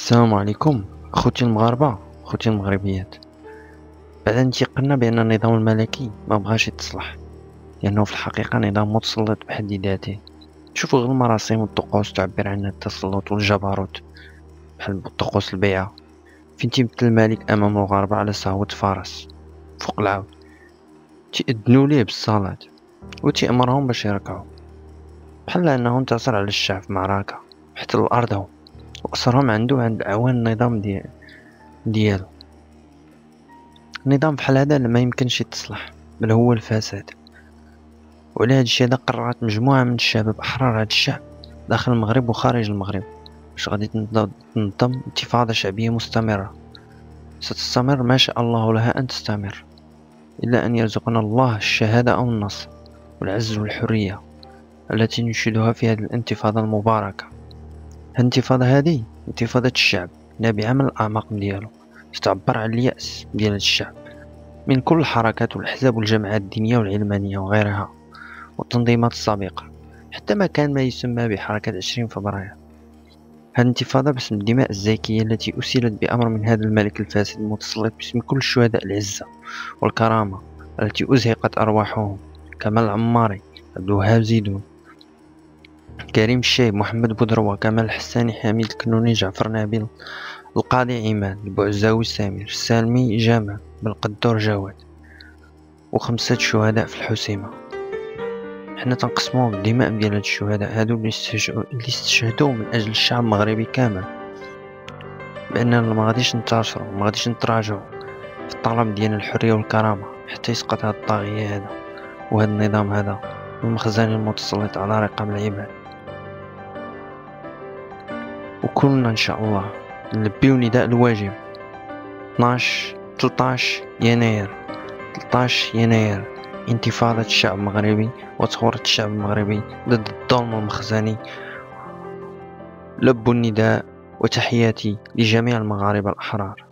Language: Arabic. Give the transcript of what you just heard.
السلام عليكم اخوتي المغاربه، اخوتي المغربيات. بعد ان تيقنا بان النظام الملكي ما بغاش يتصلح، لانه في الحقيقه نظام متسلط بحد ذاته. شوفوا غير المراسم والطقوس تعبر عن التسلط والجبروت، بحال طقوس البيعه فين تيمثل الملك امام الغاربه على سهوة فرس فوق العود، تيأذنوا ليه بالصلاه وتيأمرهم باش يركعوا، بحال انه انتصر على الشعب في معركه، حتى الارض وأسرهم عند أعوان النظام ديالو. النظام بحال هذا ما يمكنش يتصلح، بل هو الفساد. وعلى هذا الشيء هذا قررت مجموعة من الشباب أحرار هذا الشعب داخل المغرب وخارج المغرب باش غادي تنظم انتفاضة شعبية مستمرة ستستمر ما شاء الله لها أن تستمر، إلا أن يرزقنا الله الشهادة أو النصر والعز والحرية التي ننشدها في هذه الانتفاضة المباركة. الانتفاضة هذه انتفاضة الشعب نابعة من الأعماق ديالو، تعبر عن اليأس ديال الشعب من كل الحركات والأحزاب والجماعات الدينية والعلمانية وغيرها والتنظيمات السابقة، حتى ما كان ما يسمى بحركة 20 فبراير. هذه الانتفاضة باسم الدماء الزاكية التي أسلت بأمر من هذا الملك الفاسد المتسلط، باسم كل الشهداء العزة والكرامة التي أزهقت أرواحهم: كمال العماري، عبد الوهاب زيدون، كريم الشايب، محمد بودروة، كمال الحساني، حميد الكنوني، جعفر نابل، القاضي عماد، البعزاوي سمير، السالمي جمال، بالقدور جواد، وخمسة شهداء في الحسيمة. حنا تنقسمو بالدماء ديال هاد الشهداء هادو اللي استشهدوا من اجل الشعب المغربي كامل، باننا ما غاديش ننتصروا، ما غاديش نتراجعوا في الطلب ديال الحرية والكرامة حتى يسقط هاد الطاغية هذا وهذا النظام هذا المخزن المتسلط على رقاب العباد. وكلنا ان شاء الله نلبيو نداء الواجب 13 يناير 13 يناير، انتفاضة الشعب المغربي وثورة الشعب المغربي ضد الظلم المخزني. لبوا النداء، وتحياتي لجميع المغاربة الأحرار.